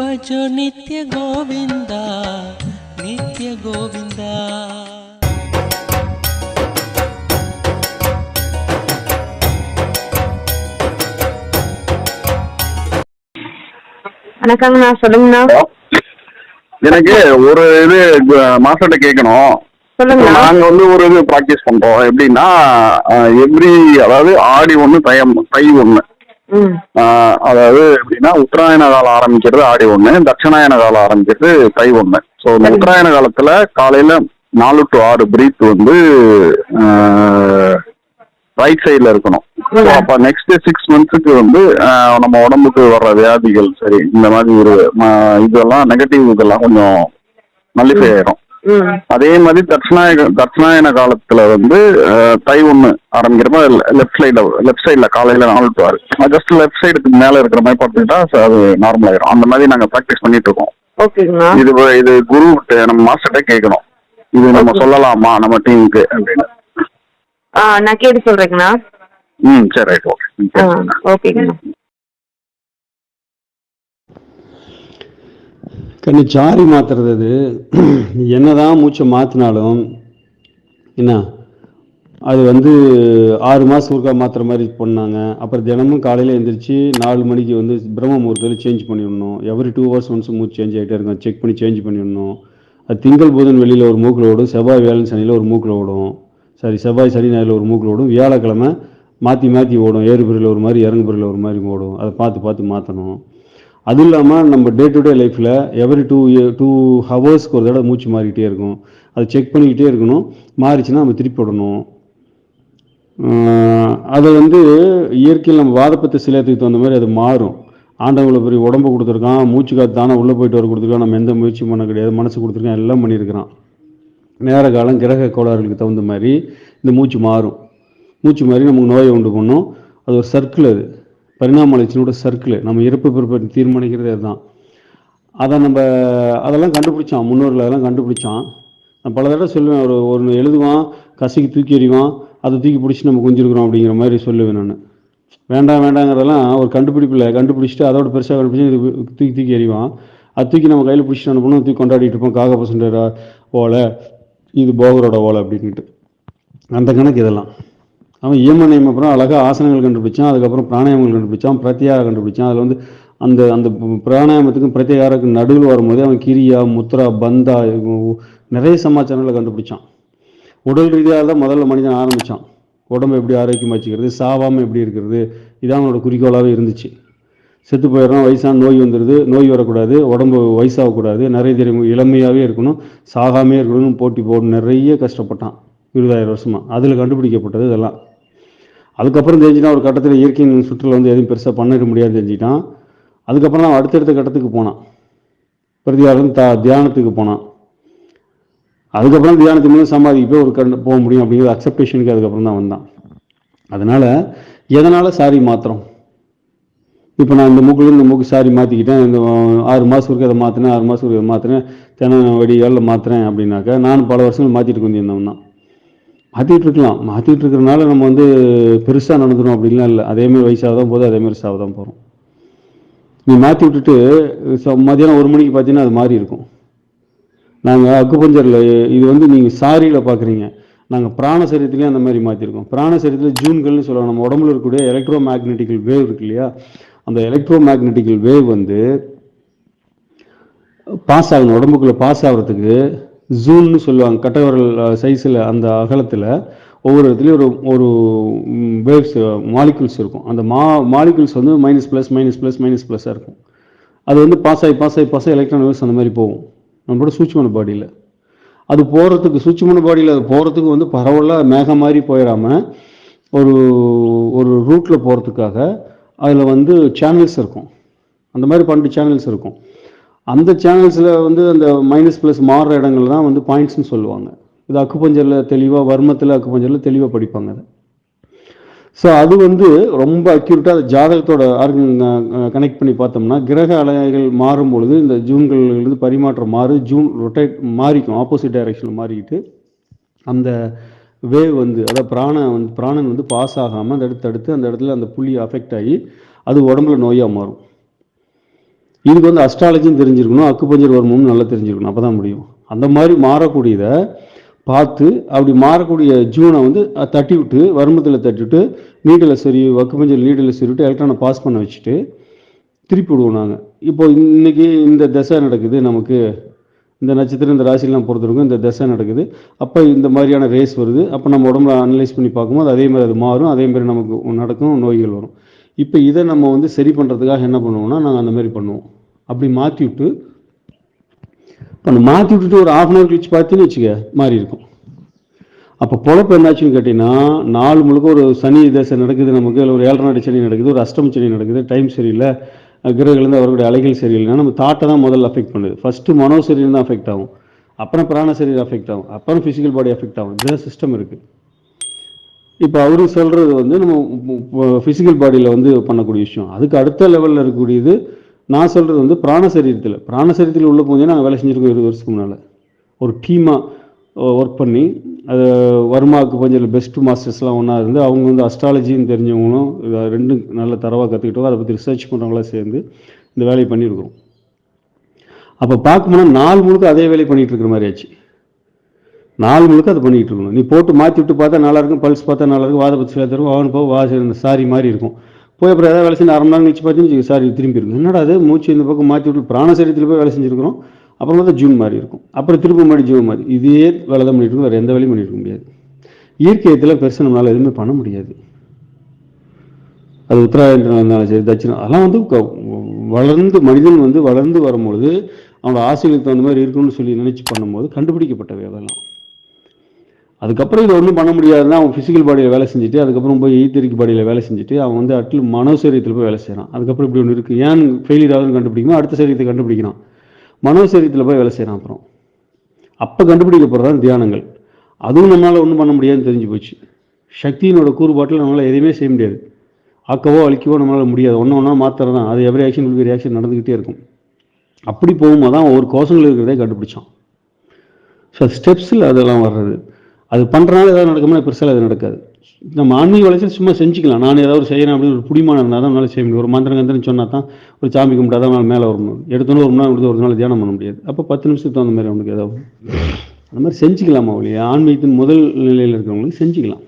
भजो नित्य गोविंदा नित्य गोविंदा. வணக்கங்கண்ணா, சொல்லுங்கண்ணா. எனக்கு ஒரு இது மாஸ்டர்கிட்ட கேட்கணும். சொல்லுங்கண்ணா. நாங்க ஒரு இது ப்ராக்டிஸ் பண்றோம். எப்படின்னா அதாவது ஆடி ஒண்ணு தை ஒண்ணு. அதாவது எப்படின்னா உத்தராயண காலம் ஆரம்பிக்கிறது ஆடி ஒண்ணு, தட்சிணாயன காலம் ஆரம்பிக்கிறது தை ஒண்ணு. ஸோ உத்தராயண காலத்துல காலையில 4 to 6 பிரீத் ரைட் சைட்ல இருக்கணும். அப்ப நெக்ஸ்ட் 6 monthsக்கு நம்ம உடம்புக்கு வர்ற வியாதிகள் சரி இந்த மாதிரி இதெல்லாம் நெகட்டிவ் இதெல்லாம் கொஞ்சம் நல்லிஃபை ஆயிரும். அதே மாதிரி தட்சிணாயன காலத்துல தை ஒண்ணு ஆரம்பிக்கிறப்ப லெஃப்ட் சைட்ல காலையில 4 to 6 ஜஸ்ட் லெஃப்ட் சைடுக்கு மேல இருக்கிற மாதிரி பார்த்துக்கிட்டா அது நார்மல் ஆயிரும். அந்த மாதிரி நாங்க ப்ராக்டிஸ் பண்ணிட்டு இருக்கோம். இது குரு நம்ம மாஸ்டர்கிட்ட கேட்கணும், இது நம்ம சொல்லலாமா நம்ம டீமுக்கு அப்படின்னு. நான் கேட்டு சொல்றேங்கண்ணா. சரி, ரைட், ஓகே. ஓகேங்கண்ணா. கண்ணு சாரி மாத்துறது, அது என்னதான் மூச்சை மாற்றினாலும் என்ன அது 6 மாதம் ஒருக்கா மாற்றுற மாதிரி பண்ணாங்க. அப்புறம் தினமும் காலையில் எழுந்திரிச்சு 4 மணிக்கு பிரம்ம முகூர்த்தத்தில் சேஞ்ச் பண்ணிடணும். எவ்ரி 2 hours ஒன்ஸ் மூச்சு சேஞ்ச் ஆகிட்டே இருக்கும், செக் பண்ணி சேஞ்ச் பண்ணிடணும். அது திங்கள் புதன் வெளியில் ஒரு மூக்கில் ஓடும், செவ்வாய் வேளன் சனியில் ஒரு மூக்கில் ஓடும். செவ்வாய் சனி ஞாயிறில் ஒரு மூக்கில் ஓடும், வியாழக்கிழமை மாற்றி ஓடும். ஏறுபிறையில் ஒரு மாதிரி இறங்குபிறையில் ஒரு மாதிரி ஓடும். அதை பார்த்து மாற்றணும். அதுவும் இல்லாமல் நம்ம டே டு டே லைஃப்பில் எவ்ரி 2 hours ஒரு தடவை மூச்சு மாறிக்கிட்டே இருக்கும். அதை செக் பண்ணிக்கிட்டே இருக்கணும். மாறிச்சுன்னா நம்ம திருப்பி விடணும். அதை இயற்கையில் நம்ம வாதப்பத்தை சிலத்துக்கு தகுந்த மாதிரி அது மாறும். ஆண்டவங்களை பெரிய உடம்பு கொடுத்துருக்கான், மூச்சு காற்று தானே உள்ளே போயிட்டு வர கொடுத்துருக்கான், நம்ம எந்த முயற்சியும் பண்ண கிடையாது, மனசு கொடுத்துருக்கான், எல்லாம் பண்ணியிருக்கிறான். நேர காலம் கிரக கோளாறுகளுக்கு தகுந்த மாதிரி இந்த மூச்சு மாறும். மூச்சு மாறி நமக்கு நோயை உண்டு பண்ணும். அது ஒரு சர்க்கிள், அது பரிணாம வளர்ச்சியோட சர்க்கிள். நம்ம இறப்பு பிறப்பை தீர்மானிக்கிறது அதுதான். அதெல்லாம் கண்டுபிடிச்சான், முன்னோர்கள் அதெல்லாம் கண்டுபிடிச்சான். நான் பல தடவை சொல்லுவேன், ஒரு எழுதுவான், கசைக்கு தூக்கி எறிவான், அதை தூக்கி பிடிச்சி நம்ம குஞ்சிருக்கிறோம் அப்படிங்கிற மாதிரி சொல்லுவேன் நான். வேண்டாங்கிறதெல்லாம் ஒரு கண்டுபிடிப்பில் கண்டுபிடிச்சிட்டு அதோட பெருசாக கண்டுபிடிச்சி தூக்கி எறிவான். அது தூக்கி நம்ம கையில் பிடிச்சிட்டு அனுப்பணும், தூக்கி கொண்டாடிட்டு இருப்போம். காக பசண்டா ஓலை, இது போகரோட ஓலை அப்படின்ட்டு அந்த கணக்கு. இதெல்லாம் அவன் ஈமனையும் அப்புறம் அழகாக ஆசனங்கள் கண்டுபிடிச்சான். அதுக்கப்புறம் பிராணாயாமங்கள் கண்டுபிடிச்சான், பிரத்யாரம் கண்டுபிடிச்சான். அதில் அந்த அந்த பிராணாயாமத்துக்கும் பிரத்யாரத்துக்கும் நடுவில் வரும்போதே அவன் கிரியா, முத்ரா, பந்தா நிறைய சமாச்சாரங்களை கண்டுபிடிச்சான். உடல் ரீதியாக தான் முதல்ல மனிதன் ஆரம்பித்தான். உடம்பை எப்படி ஆரோக்கியமாக வச்சுக்கிறது, சாவாமல் எப்படி இருக்கிறது, இதான் அவனோட குறிக்கோளாகவே இருந்துச்சு. செத்து போயிடறோம், வயசான நோய் வந்துடுது, நோய் வரக்கூடாது, உடம்பு வயசாகக்கூடாது, நிறைய தெரியும், இளமையாகவே இருக்கணும், சாகாமே இருக்கணும்னு போட்டி போட்டு நிறைய கஷ்டப்பட்டான் 20,000 வருஷமாக. அதில் கண்டுபிடிக்கப்பட்டது இதெல்லாம். அதுக்கப்புறம் தெரிஞ்சுட்டான் ஒரு கட்டத்தில் இயற்கையின் சுற்றுலா எதுவும் பெருசாக பண்ணிட முடியாது தெரிஞ்சுட்டான். அதுக்கப்புறம் தான் அடுத்தடுத்த கட்டத்துக்கு போனான். பிரதிகாரம் தியானத்துக்கு போனான். அதுக்கப்புறம் தியானத்துக்கு மேலே சமாதிக்கு போய் போக முடியும் அப்படிங்கிறது அக்செப்டேஷனுக்கு அதுக்கப்புறம் தான் வந்தான். அதனால் எதனால் சாரி மாத்திரம்? இப்போ நான் இந்த மூக்கு சாரி மாற்றிக்கிட்டேன், இந்த 6 மாதம் வரைக்கும் அதை மாற்றினேன், 6 மாதம் வரைக்கும் அதை மாற்றினேன், தினம் வடிகாலில் மாற்றுறேன் அப்படின்னாக்கா நான் பல வருஷங்கள் மாற்றிட்டு கொஞ்சம் தான் மாற்றிட்டு இருக்கலாம். மாற்றிட்டு இருக்கிறனால நம்ம பெருசாக நடந்துடும் அப்படின்லாம் இல்லை. அதேமாதிரி வயசாக தான் போதும், அதேமாதிரி சாக தான் போகிறோம். நீ மாற்றி விட்டுட்டு மதியானம் 1 மணிக்கு பார்த்தீங்கன்னா அது மாறி இருக்கும். நாங்கள் அக்குபஞ்சரில் இது நீங்கள் சாரியில் பார்க்குறீங்க, நாங்கள் பிராண சரீரத்துலேயும் அந்த மாதிரி மாற்றிருக்கோம். பிராண சரீரத்தில் ஜூன்கள்னு சொல்லுவாங்க. நம்ம உடம்புல இருக்கக்கூடிய எலக்ட்ரோ மேக்னெட்டிக்கல் வேவ் இருக்கு இல்லையா, அந்த எலக்ட்ரோ மேக்னெட்டிக்கல் வேவ் பாஸ் ஆகணும், உடம்புக்குள்ளே பாஸ் ஆகிறதுக்கு ஜூன்னு சொல்லுவாங்க. கட்டவரல் சைஸில் அந்த அகலத்தில் ஒவ்வொரு இடத்துலையும் ஒரு வேவ்ஸ் மாலிகுல்ஸ் இருக்கும். அந்த மாலிகுல்ஸ் மைனஸ் இருக்கும். அது பாஸ் ஆகி எலக்ட்ரான் வேவ்ஸ் அந்த மாதிரி போகும் நம்மளோட சூட்சும பாடியில். அது போகிறதுக்கு சூட்சும பாடியில் அது போகிறதுக்கு பரவலாக மேகம் மாதிரி போயிடாமல் ஒரு ரூட்டில் போகிறதுக்காக அதில் சேனல்ஸ் இருக்கும். அந்த மாதிரி 12 சேனல்ஸ் இருக்கும். அந்த சேனல்ஸில் அந்த மைனஸ் மாறுற இடங்கள் தான் பாயிண்ட்ஸ்னு சொல்லுவாங்க. இது அக்குபஞ்சரில் தெளிவாக, வர்மத்தில் அக்குபஞ்சரில் தெளிவாக படிப்பாங்க அதை. ஸோ அது ரொம்ப அக்யூரேட்டாக அது ஜாதகத்தோட கனெக்ட் பண்ணி பார்த்தோம்னா கிரக அலைகள் மாறும் பொழுது இந்த ஜூன்கள் பரிமாற்றம் ஜூன் ரொட்டேட் மாறிக்கும், ஆப்போசிட் டைரக்ஷனில் மாறிக்கிட்டு அந்த வேவ் அதாவது பிராணன் பாஸ் ஆகாமல் அந்த தடுத்து அந்த இடத்துல அந்த புள்ளி அஃபெக்ட் ஆகி அது உடம்புல நோயாக மாறும். இதுக்கு வந்து அஸ்ட்ராலஜின்னு தெரிஞ்சிருக்கணும், அக்குபஞ்சர் வருமுன்னு நல்லா தெரிஞ்சிருக்கணும், அப்போ தான் முடியும். அந்த மாதிரி மாறக்கூடியதை பார்த்து அப்படி மாறக்கூடிய ஜூனை வந்து தட்டி விட்டு வருமத்தில் தட்டிவிட்டு நீடில் சரி அக்குபஞ்சர் நீடில் சரிவிட்டு எலக்ட்ரானை பாஸ் பண்ண வச்சுட்டு திருப்பி விடுவோம் நாங்கள். இப்போ இன்னைக்கு இந்த தசை நடக்குது, நமக்கு இந்த நட்சத்திரம் இந்த ராசிலாம் பொறுத்திருக்கும், இந்த தசை நடக்குது, அப்போ இந்த மாதிரியான ரேஸ் வருது, அப்போ நம்ம உடம்புல அனலைஸ் பண்ணி பார்க்கும்போது அதே மாதிரி அது மாறும், அதே மாதிரி நமக்கு நடக்கும், நோய்கள் வரும். இப்போ இதை நம்ம வந்து சரி பண்ணுறதுக்காக என்ன பண்ணுவோம்னா நாங்கள் அந்த மாதிரி பண்ணுவோம். அப்படி மாற்றி விட்டு மாற்றி விட்டுட்டு ஒரு 1/2 hour கழிச்சு பார்த்தீங்கன்னு வச்சுக்க மாறி இருக்கும். அப்போ பொழப்பு என்னாச்சுன்னு கேட்டிங்கன்னா, நாள் முழுக்க ஒரு சனி தசை நடக்குது நமக்கு, இல்லை ஒரு 7 நாடு சனி நடக்குது, ஒரு அஷ்டம சனி நடக்குது, டைம் சரியில்லை, கிரகங்கள்லேருந்து அவர்களுடைய அலைகள் சரியில்லைன்னா நம்ம தாட்டை தான் முதல்ல அஃபெக்ட் பண்ணுது. ஃபஸ்ட்டு மனோசரீரம் தான் அஃபெக்ட் ஆகும், அப்புறம் பிராண சரீரம் அஃபெக்ட் ஆகும், அப்புறம் ஃபிசிக்கல் பாடி அஃபெக்ட் ஆகும். இதுதான் சிஸ்டம் இருக்குது. இப்போ அவரு சொல்கிறது வந்து நம்ம ஃபிசிக்கல் பாடியில் வந்து பண்ணக்கூடிய விஷயம். அதுக்கு அடுத்த லெவலில் இருக்கக்கூடியது நான் சொல்கிறது வந்து பிராண சரீரத்தில் உள்ள போதே நாங்கள் வேலை செஞ்சுருக்கோம் 20 வருஷத்துக்கு முன்னால். ஒரு டீமாக ஒர்க் பண்ணி அது வர்மாவுக்கு கொஞ்சம் பெஸ்ட் மாஸ்டர்ஸ்லாம் ஒன்றா இருந்து அவங்க வந்து அஸ்ட்ராலஜின்னு தெரிஞ்சவங்களும் ரெண்டும் நல்ல தரவாக கற்றுக்கிட்டோம், அதை பற்றி ரிசர்ச் பண்ணுறவங்களாம் சேர்ந்து இந்த வேலையை பண்ணியிருக்கிறோம். அப்போ பார்க்கும்போது நாள் முழுக்க அதே வேலையை பண்ணிகிட்டு இருக்கிற மாதிரி ஆச்சு. நாள் முழுக்க அதை பண்ணிகிட்டு இருக்கணும். நீ போட்டு மாற்றி விட்டு பார்த்தா நல்லா இருக்கும், பல்ஸ் பார்த்தா நல்லா இருக்கும், வாத பற்றி சில தரும் அவனு போக சாரி மாதிரி இருக்கும். போய் அப்புறம் ஏதாவது வேலை செஞ்சு 1/2 மணி நேரம் கழிச்சு பார்த்தீங்கன்னா சாரி திரும்பி இருக்கும். என்னடா அது மூச்சு இந்த பக்கம் மாற்றி விட்டு பிராண சரீரத்தில் போய் வேலை செஞ்சுருக்கிறோம், அப்புறம் பார்த்தா ஜூன் மாதிரி இருக்கும், அப்புறம் திரும்ப மாதிரி ஜூன் மாதிரி. இதே வேலை தான் பண்ணிட்டு இருக்கும், வேறு எந்த வேலையும் பண்ணிட்டு இருக்க முடியாது. இயற்கையத்தில் பெருசாக நம்மளால் எதுவுமே பண்ண முடியாது. அது உத்தராயணத்தில் இருந்தாலும் சரி, தட்சிணம், அதெல்லாம் வந்து வளர்ந்து மனிதன் வந்து வளர்ந்து வரும்பொழுது அவனோட ஆசைகளுக்கு தகுந்த மாதிரி இருக்குன்னு சொல்லி நினச்சி பண்ணும்போது கண்டுபிடிக்கப்பட்டவை அதெல்லாம். அதுக்கப்புறம் இது ஒன்றும் பண்ண முடியாதுன்னா அவன் ஃபிசிக்கல் பாடியில் வேலை செஞ்சுட்டு அதுக்கப்புறம் போய் ஈத்தரிக் பாடியில் வேலை செஞ்சுட்டு அவன் வந்து மனோசரீரத்தில் போய் வேலை செய்கிறான். அதுக்கப்புறம் இப்படி ஒன்று இருக்குது, ஏன் ஃபெயிலியர் ஆகுதுன்னு கண்டுபிடிக்கணும், அடுத்த சரீரத்தை கண்டுபிடிக்கிறான், மனோசரீரத்தில் போய் வேலை செய்கிறான். அப்புறம் அப்போ கண்டுபிடிக்கப்படுறதான் தியானங்கள். அதுவும் நம்மளால் ஒன்றும் பண்ண முடியாதுன்னு தெரிஞ்சு போச்சு. சக்தியினோட கூறுபாட்டில் நம்மளால் எதையுமே செய்ய முடியாது, ஆக்கவோ அழிக்கவோ நம்மளால் முடியாது. ஒன்றா மாத்திரம் தான், அது every action will be reaction நடந்துக்கிட்டே இருக்கும். அப்படி போகும்போது தான் ஒவ்வொரு கோஷங்கள் இருக்கிறதே கண்டுபிடிச்சான். ஸோ ஸ்டெப்ஸில் அதெல்லாம் வர்றது, அது பண்ணுறனால ஏதாவது நடக்கும்னா பெருசாக அது நடக்காது. நம்ம ஆன்மீக வளர்ச்சி சும்மா செஞ்சுக்கலாம். நான் ஏதாவது செய்யணும் அப்படின்னு ஒரு புடிமானம் இருந்தால் தான் நம்மளால் செய்ய முடியும். ஒரு மந்திரங்கந்திரன்னு சொன்னால் தான், ஒரு சாமி கும்பிட்டா தான் மேலே வரணும், எடுத்தோன்னு 1 மணி நேரம் கொடுத்து ஒரு நாள் தியானம் பண்ண முடியாது. அப்போ 10 நிமிஷத்துக்கு அந்த மாதிரி அவனுக்கு ஏதாவது அந்த மாதிரி செஞ்சுக்கலாமா ஒழிய ஆன்மீகத்தின் முதல் நிலையில் இருக்கிறவங்களுக்கு செஞ்சுக்கலாம்.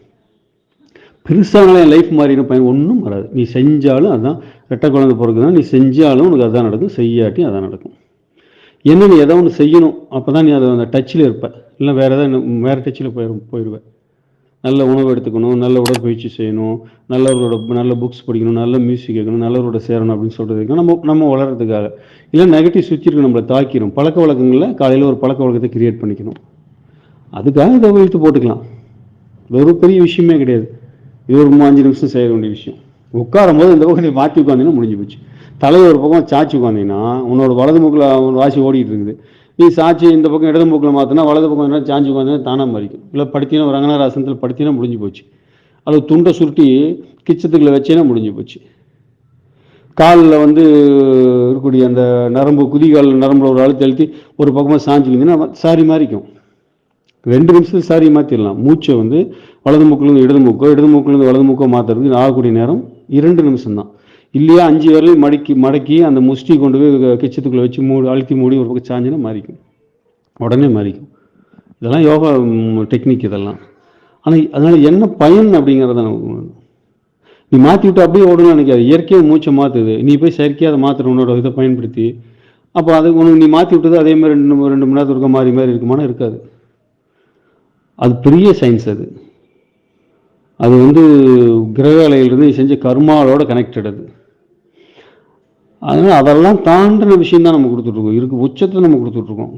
பெருசானால என் லைஃப் மாறின பையன் ஒன்றும் வராது. நீ செஞ்சாலும் அதுதான், ரெட்டை குழந்தை பிறகு தான், நீ செஞ்சாலும் உனக்கு அதுதான் நடக்கும், செய்யாட்டி அதான் நடக்கும். என்ன நீ எதாவது ஒன்று செய்யணும், அப்போ தான் நீ அதை அந்த டச்சில் இருப்ப, இல்லை வேறு எதாவது வேறு டச்சில் போயிடுவேன். நல்ல உணவு எடுத்துக்கணும், நல்ல உடற்பயிற்சி செய்யணும், நல்ல புக்ஸ் படிக்கணும், நல்ல மியூசிக் கேட்கணும், நல்லவரோட சேரணும் அப்படின்னு சொல்கிறதுக்கு நம்ம வளர்கிறதுக்காக. இல்லை நெகட்டிவ் சுவிட்ச் இருக்கு, நம்மளை தாக்கிடும். பழக்க வழக்கங்களில் காலையில் ஒரு பழக்க வழக்கத்தை கிரியேட் பண்ணிக்கணும், அதுக்காக இதை இழுத்து போட்டுக்கலாம். இது ஒரு பெரிய விஷயமே கிடையாது. இது ஒரு 5 நிமிஷம் செய்ய வேண்டிய விஷயம். உட்காரும் போது இந்த பக்கம் நீ மாற்றி உட்காந்தீங்கன்னா முடிஞ்சு போச்சு. தலையை ஒரு பக்கம் சாச்சி உட்காந்தீங்கன்னா உன்னோட வலது மூக்கில் வாசி ஓடிட்டு இருக்குது, நீ சாட்சி இந்த பக்கம் இடது மூக்கில் மாற்றினா வலது பக்கம் சாஞ்சி உட்காந்து தானாக மறிக்கும். இல்லை படுத்தினா ஒரு ரங்கநாராசனத்தில் படுத்தினா முடிஞ்சு போச்சு. அது துண்டை சுருட்டி கிச்சத்துக்குள்ள வச்சேன்னா முடிஞ்சு போச்சு. காலில் வந்து இருக்கக்கூடிய அந்த நரம்பு, குதிகால் நரம்புல ஒரு அழுத்தி ஒரு பக்கமாக சாஞ்சிக்கிங்கன்னா சாரி மாறிக்கும். 2 நிமிஷத்துக்கு சாரி மாற்றிடலாம். மூச்சை வந்து வலது மூக்கிலேருந்து இடது மூக்கிலேருந்து வலது மூக்கோ மாற்றுறதுக்கு ஆகக்கூடிய நேரம் 2 நிமிஷம் தான். இல்லையா 5 விரலையும் மடக்கி அந்த முஷ்டி கொண்டு போய் கிச்சத்துக்குள்ளே வச்சு அழுத்தி மூடி ஒரு பக்கம் சாஞ்சினா மாறிக்கும், உடனே மாறிக்கும். இதெல்லாம் யோகா டெக்னிக் இதெல்லாம். ஆனால் அதனால் என்ன பயன் அப்படிங்கிறத நமக்கு நீ மாற்றி விட்டு அப்படியே ஓடணும்னு நினைக்காது. இயற்கையாக மூச்சை மாற்றுது, நீ போய் செயற்கையாக அதை மாற்றுற உன்னோட இதை பயன்படுத்தி. அப்போ அது உனக்கு நீ மாற்றி விட்டது அதே மாதிரி 2 மணி நேரத்துக்கு இருக்க மாதிரி இருக்குமானா இருக்காது. அது பெரிய சயின்ஸ். அது வந்து கிரக அலையிலிருந்து செஞ்ச கர்மாவோட கனெக்டட். அதனால் அதெல்லாம் தாண்டின விஷயம் தான் நம்ம கொடுத்துட்ருக்கோம், உச்சத்தை நம்ம கொடுத்துட்ருக்கோம்.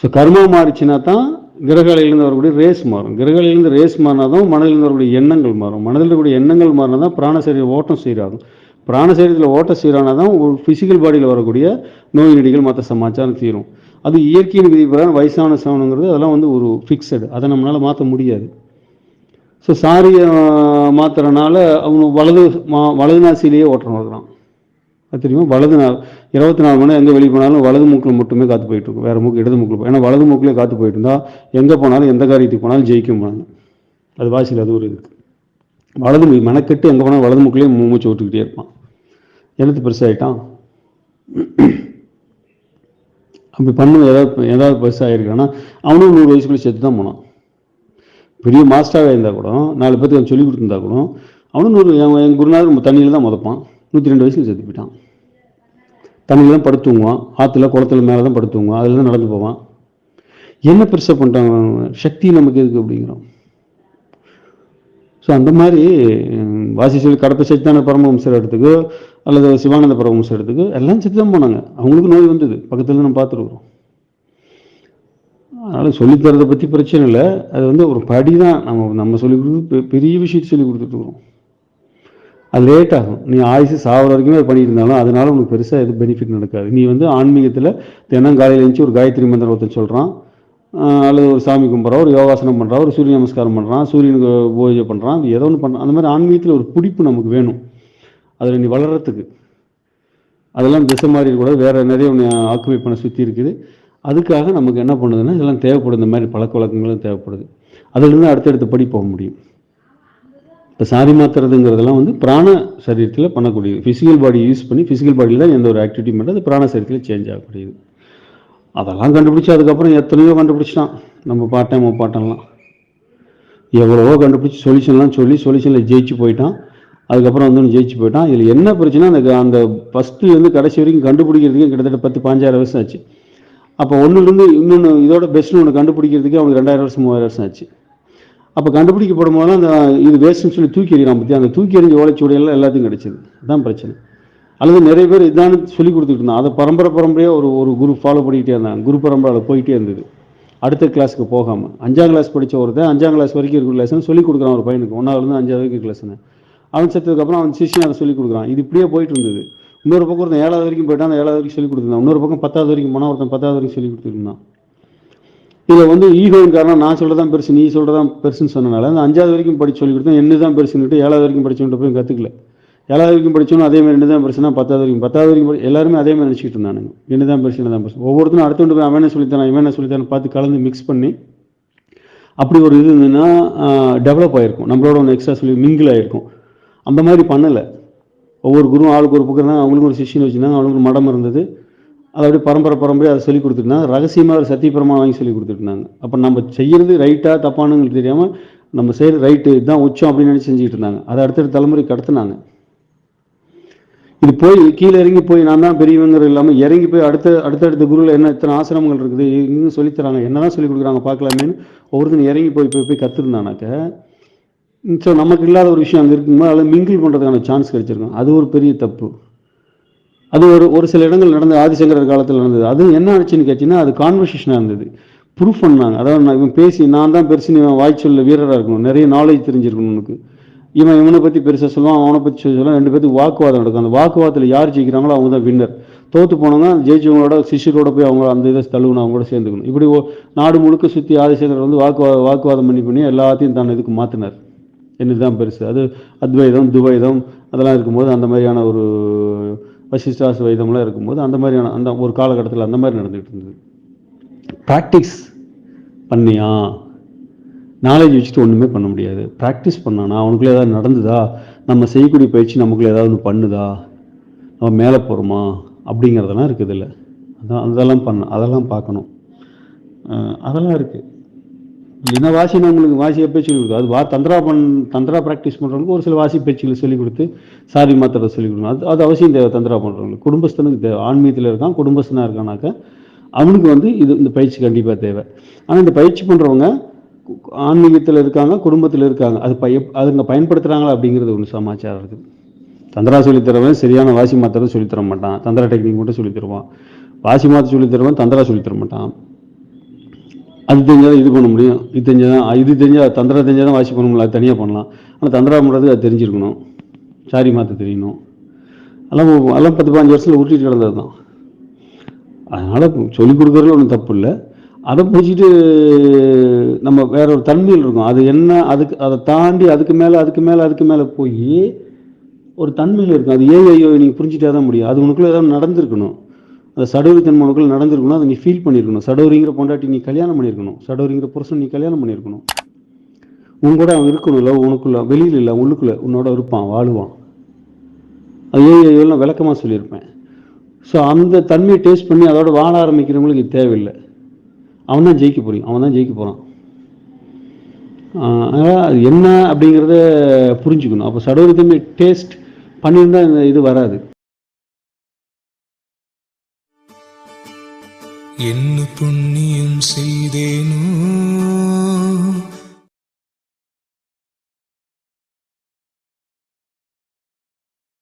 ஸோ கர்மா மாறிச்சுன்னா தான் கிரக அலையிலேருந்து வரக்கூடிய ரேஸ் மாறும். கிரக அலையிலேருந்து ரேஸ் மாறினா தான் மனதிலிருந்து வரக்கூடிய எண்ணங்கள் மாறும். மனதில் இருக்கக்கூடிய எண்ணங்கள் மாறினா தான் பிராணசரீர ஓட்டம் சீராகும். பிராணசரீரத்தில் ஓட்டம் சீரானா தான் ஒரு ஃபிசிக்கல் பாடியில் வரக்கூடிய நோய் நொடிகள் மற்ற சமாச்சாரம் தீரும். அது இயற்கையின் விதி பிரகாரம் வயசான சவனங்கிறது அதெல்லாம் வந்து ஒரு ஃபிக்ஸடு, அதை நம்மளால் மாற்ற முடியாது. ஸோ சாரியை மாற்றுறனால அவங்க வலது நாசிலேயே ஓட்டம் வருகிறான். அது தெரியுமா? 24 மணி எங்கே வெளியே போனாலும் வலது மூக்கில் மட்டுமே காற்று போயிட்டு இருக்கும், வேறு மூக்கு இடது மூக்கில் ஏன்னா வலது மூக்கிலே காற்று போயிட்டு இருந்தால் எங்கே போனாலும் எந்த காரியத்துக்கு போனாலும் ஜெயிக்கும் போனாங்க. அது வாசியில் அது ஒரு இருக்குது. வலது மெனக்கெட்டு எங்கே போனாலும் வலது மூக்கிலே மூச்சு விட்டுக்கிட்டே இருப்பான். எனக்கு பெருசாகிட்டான். அப்படி பண்ண ஏதாவது பெருசாக ஆகிருக்கான்னா அவனும் 100 வயசுக்குள்ளே செத்து தான் போனான். பெரிய மாஸ்டராக இருந்தால் கூட 4 பேருக்கு அவன் சொல்லிக் கொடுத்துருந்தா கூட அவனும் 100 எங்கள் குருநாதர் தண்ணியில் தான் முதப்பான். 102 வயசுல செத்து போயிட்டான். தண்ணியில் தான் படுத்துங்குவான், ஆற்றுல குளத்துல மேலே தான் படுத்துங்குவான், அதில் தான் நடந்து போவான். என்ன பெருசாக பண்ணிட்டாங்க, சக்தி நமக்கு எதுக்கு அப்படிங்கிறோம். ஸோ அந்த மாதிரி வாசிச்சல் கடப்ப சைத்தான பரமஹம்சர் இடத்துக்கு அல்லது சிவானந்த பரமஹம்சர் இடத்துக்கு எல்லாம் செத்து தான் போனாங்க. அவங்களுக்கு நோய் வந்தது, பக்கத்தில் நம்ம பார்த்துருக்குறோம். அதனால் சொல்லித்தரதை பற்றி பிரச்சனை இல்லை, அது ஒரு படி தான். நம்ம சொல்லிக் கொடுத்து பெரிய விஷயத்தை சொல்லி கொடுத்துட்ருக்குறோம். அது லேட் ஆகும். நீ ஆயுசு சாவர வரைக்குமே அது பண்ணிட்டு இருந்தாலும் அதனால உனக்கு பெருசாக எதுவும் பெனிஃபிட் நடக்காது. நீ ஆன்மீகத்தில் தினம் காலையில் எழுந்துச்சு ஒரு காயத்ரி மந்திரம் ஒருத்தன் சொல்கிறான், அல்லது ஒரு சாமி கும்பிட்றான், ஒரு யோகாசனம் பண்ணுறான், ஒரு சூரிய நமஸ்காரம் பண்ணுறான், சூரியனுக்கு பூஜை பண்ணுறான், அது ஏதோ ஒன்று பண்ணுறான். அந்த மாதிரி ஆன்மீகத்தில் ஒரு பிடிப்பு நமக்கு வேணும், அதில் நீ வளர்கிறதுக்கு. அதெல்லாம் திசை மாறி இருக்கக்கூடாது, வேறு நிறைய ஒன்று ஆக்குபை பண்ண சுற்றி இருக்குது. அதுக்காக நமக்கு என்ன பண்ணுதுன்னா இதெல்லாம் தேவைப்படுது, இந்த மாதிரி பழக்க வழக்கங்களும் தேவைப்படுது. அதிலிருந்து அடுத்தடுத்த படி போக முடியும். இப்போ சாரி மாற்றுறதுங்கிறதெல்லாம் பிராண சரீரத்தில் பண்ணக்கூடியது. ஃபிசிக்கல் பாடி யூஸ் பண்ணி ஃபிசிக்கல் பாடியில் தான் எந்த ஒரு ஆக்டிவிட்டி பண்ணுறது, அது பிராண சரீரத்தில் சேஞ்ச் ஆகக்கூடியது. அதெல்லாம் கண்டுபிடிச்சி அதுக்கப்புறம் எத்தனையோ கண்டுபிடிச்சிட்டான் நம்ம பாட்டெல்லாம். எவ்வளவோ கண்டுபிடிச்சி சொல்யூஷன்லாம் சொல்லி சொல்யூஷனில் ஜெயிச்சு போயிட்டான். அதுக்கப்புறம் ஜெயிச்சு போயிட்டான். இதில் என்ன பிரச்சனை, அந்த ஃபஸ்ட்டு கடைசி வரைக்கும் கண்டுபிடிக்கிறதுக்கு கிட்டத்தட்ட 10-15 வருஷம் ஆச்சு. அப்போ ஒன்றுலேருந்து இன்னொன்று இதோட பெஸ்ட்னு ஒன்று கண்டுபிடிக்கிறதுக்கு அவனுக்கு 2000 வருஷம் 3000 வருஷம் ஆச்சு. அப்போ கண்டுபிடிக்கப்படும் போது அந்த இது வேஸ்ட்னு சொல்லி தூக்கி எறிகிறான் பற்றி, அந்த தூக்கி எறிஞ்ச ஓலைச்சுவடையெல்லாம் எல்லாத்தையும் கிடச்சிது. அதுதான் பிரச்சனை. அல்லது நிறைய பேர் இதான் சொல்லி கொடுத்துட்டு இருந்தான், அதை பரம்பரையாக ஒரு குரு ஃபாலோ பண்ணிக்கிட்டே இருந்தாங்க. குரு பரம்பரை அதை போயிட்டே இருந்தது, அடுத்த கிளாஸுக்கு போகாமல். 5ஆம் கிளாஸ் படித்த ஒருத்தன் 5ஆம் கிளாஸ் வரைக்கும் இருக்கிற லெசன் சொல்லிக் கொடுக்குறான் ஒரு பையனுக்கு, 1ஆவதுலேருந்து 5ஆவது வரைக்கும் இருக்கிற லெசனை. அவன் செத்ததுக்கப்புறம் அவன் சிஷியன் அதை சொல்லிக் கொடுக்குறான். இது இப்படியே போயிட்டு இருந்தது. இன்னொரு பக்கம் ஒருத்தன் 7ஆவது வரைக்கும் போயிட்டான், அந்த 7ஆவது வரைக்கும் சொல்லிக் கொடுத்துருந்தான். இன்னொரு பக்கம் 10ஆவது வரைக்கும் போனால் ஒருத்தன் 10ஆவது வரைக்கும் சொல்லிக் கொடுத்துருந்தான். இதில் ஈகோயின் காரணம் நான் சொல்கிறதான் பெருசு நீ சொல்கிறதான் பெருசுன்னு சொன்னனால அந்த 5ஆவது வரைக்கும் படித்து சொல்லி கொடுத்தேன், என்ன தான் பெருசுன்னுட்டு 7ஆவது வரைக்கும் படித்தவன்ட்டு போய் கற்றுக்கல. 7ஆவது வரைக்கும் படித்தவனும் அதே மாதிரி என்ன தான் பெருசுனா 10ஆவது வரைக்கும் எல்லாருமே அதே மாதிரி நினச்சிக்கிட்டு இருந்தானுங்க, என்ன தான் பெருசு என்ன தான் பெருசு. ஒவ்வொருத்தரும் அடுத்தவன்ட்டு போய் அவன் என்ன சொல்லித்தானே இவன் என்ன சொல்லித்தானே பார்த்து கலந்து மிக்ஸ் பண்ணி அப்படி ஒரு இது இருந்ததுன்னா டெவலப் ஆகிருக்கும், நம்மளோட ஒன்று எக்ஸ்ட்ரா சொல்லி மிங்கிள் ஆகிருக்கும். அந்த மாதிரி பண்ணலை. ஒவ்வொரு குருவும் ஆளுக்கு ஒரு பக்கம் இருந்தாங்க, அவங்களுக்கு ஒரு சிஷியன் வச்சுருந்தாங்க, அவங்களுக்கு மடம் இருந்தது. அதை அப்படியே பரம்பரை அதை சொல்லிக் கொடுத்துருந்தாங்க. ரகசியமாக ஒரு சத்தியபிரமா வாங்கி சொல்லி கொடுத்துருந்தாங்க. அப்போ நம்ம செய்கிறது ரைட்டாக தப்பானுங்களுக்கு தெரியாமல் நம்ம செய்கிற ரைட்டு இதுதான் உச்சம் அப்படின்னு நினச்சி செஞ்சுக்கிட்டு இருந்தாங்க. அதை அடுத்தடுத்த தலைமுறைக்கு கடத்துனாங்க. இது போய் கீழே இறங்கி போய் நான் தான் பெரியவங்கிற இல்லாமல் இறங்கி போய் அடுத்தடுத்த குருவில் என்ன இத்தனை ஆசிரமங்கள் இருக்குது, இன்னும் சொல்லித்தராங்க, என்ன தான் சொல்லிக் கொடுக்குறாங்க பார்க்கலாமேன்னு ஒவ்வொருத்தரும் இறங்கி போய் கற்றுருந்தானாக்க ஸோ நமக்கு இல்லாத ஒரு விஷயம் அங்கே இருக்கும்போது அதில் மிங்கிள் பண்ணுறதுக்கான சான்ஸ் கிடைச்சிருக்கும். அது ஒரு பெரிய தப்பு. அது ஒரு சில இடங்கள் நடந்தது, ஆதிசங்கரர் காலத்தில் நடந்தது. அது என்ன ஆச்சுன்னு கேட்டிங்கன்னா அது கான்வர்சேஷனாக இருந்தது, ப்ரூஃப் பண்ணாங்க. அதாவது நான் இவன் பேசி நான் தான் பெருசுன்னு இவன் வாய்ச்சொல்ல வீரராக இருக்கணும், நிறைய நாலேஜ் தெரிஞ்சிருக்கணும் உனக்கு. இவனை பற்றி பெருசாக சொல்லுவான், அவனை பற்றி சொல்லுவான், 2 பேருக்கு வாக்குவாதம் நடக்கும். அந்த வாக்குவாதத்தில் யார் ஜெயிக்கிறாங்களோ அவங்க தான் வின்னர். தோற்று போனவங்க ஜெயிச்சவங்களோட சிஷியரோட போய் அவங்க அந்த இதை தழுவுன்னு அவங்களோட சேர்ந்துக்கணும். இப்படி நாடு முழுக்க சுற்றி ஆதிசங்கர் வாக்குவாதம் பண்ணி எல்லாத்தையும் தான் இதுக்கு மாற்றினார். என்னதுதான் பெருசு, அது அத்வைதம் துவைதம் அதெல்லாம் இருக்கும்போது அந்த மாதிரியான ஒரு வசிஷ்டாஸ் வைதம்லாம் இருக்கும்போது அந்த மாதிரியான அந்த ஒரு காலகட்டத்தில் அந்த மாதிரி நடந்துகிட்டு இருந்தது. ப்ராக்டிஸ் பண்ணியா நாலேஜ் வச்சுட்டு ஒன்றுமே பண்ண முடியாது. ப்ராக்டிஸ் பண்ணானா அவனுக்குள்ளே ஏதாவது நடந்துதா, நம்ம செய்யக்கூடிய பயிற்சி நமக்குள்ளே ஏதாவது ஒன்று பண்ணுதா, நம்ம மேலே போகிறோமா அப்படிங்கிறதெல்லாம் இருக்குது. இல்லை அதெல்லாம் பார்க்கணும். அதெல்லாம் இருக்குது. இல்லைன்னா வாசி நம்மளுக்கு வாசி எப்போ சொல்லிக் கொடுக்கும், அது தந்திரா ப்ராக்டிஸ் பண்ணுறவங்களுக்கு ஒரு சில வாசி பயிற்சிகளை சொல்லிக் கொடுத்து சாரி மாத்திரத்தை சொல்லிக் கொடுக்கணும். அது அவசியம் தேவை. தந்திரா பண்ணுறவங்களுக்கு குடும்பஸ்தனுக்கு தேவை. ஆன்மீகத்தில் இருக்கான், குடும்பஸ்தனாக இருக்கானாக்கா அவனுக்கு இந்த பயிற்சி கண்டிப்பாக தேவை. ஆனால் இந்த பயிற்சி பண்ணுறவங்க ஆன்மீகத்தில் இருக்காங்க, குடும்பத்தில் இருக்காங்க, அதுங்க பயன்படுத்துகிறாங்களா அப்படிங்கிறது ஒன்று சமாச்சாரம் இருக்குது. தந்திரா சொல்லித்தரவன் சரியான வாசி மாத்திரம் சொல்லித்தர மாட்டான், தந்திரா டெக்னிக் மட்டும் சொல்லித்தருவான். வாசி மாத்திரம் சொல்லித்தருவான், தந்திரா சொல்லித்தர மாட்டான். அது தெரிஞ்சால் இது பண்ண முடியும், இது தெரிஞ்சால் தந்திரா தெரிஞ்சால் தான் வாசி பண்ண முடியும், அது தனியாக பண்ணலாம். ஆனால் தந்திரா பண்ணுறதுக்கு அது தெரிஞ்சிருக்கணும், சாரி மாற்ற தெரியணும். அதெல்லாம் 10-15 வருஷத்தில் உருட்டிட்டு கிடந்தது தான். அதனால் சொல்லிக் கொடுக்குறதுல ஒன்றும் தப்பு இல்லை. அதை பிடிச்சிட்டு நம்ம வேற ஒரு தன்மையில் இருக்கும். அது என்ன அதை தாண்டி அதுக்கு மேலே போய் ஒரு தன்மையில் இருக்கும். அது ஐயோ நீங்கள் புரிஞ்சுட்டே தான் முடியும். அது உனக்குள்ள ஏதாவது நடந்திருக்கணும், அந்த சடோரி தன்மை உனக்குள்ள நடந்திருக்கணும், அதை நீ ஃபீல் பண்ணியிருக்கணும். சடோரிங்கிற பொண்டாட்டி நீ கல்யாணம் பண்ணியிருக்கணும், சடோரிங்கிற புருஷன் நீ கல்யாணம் பண்ணியிருக்கணும். உன் கூட அவன் இருக்கணும், இல்லை உனக்குள்ள வெளியில் இல்லை உள்ளுக்குள்ள உன்னோட இருப்பான், வாழுவான். அது ஐயோலாம் விளக்கமாக சொல்லியிருப்பேன். ஸோ அந்த தன்மையை டேஸ்ட் பண்ணி அதோட வாழ ஆரம்பிக்கிறவங்களுக்கு இது தேவையில்லை. அவன் தான் ஜெயிக்க போகிறான், அவன் தான் ஜெயிக்க போகிறான். அதனால் அது என்ன அப்படிங்கிறத புரிஞ்சுக்கணும். அப்போ சடோரித்தன்மை டேஸ்ட் பண்ணியிருந்தால் இந்த இது வராது. என்ன புண்ணியம் செய்தேனோ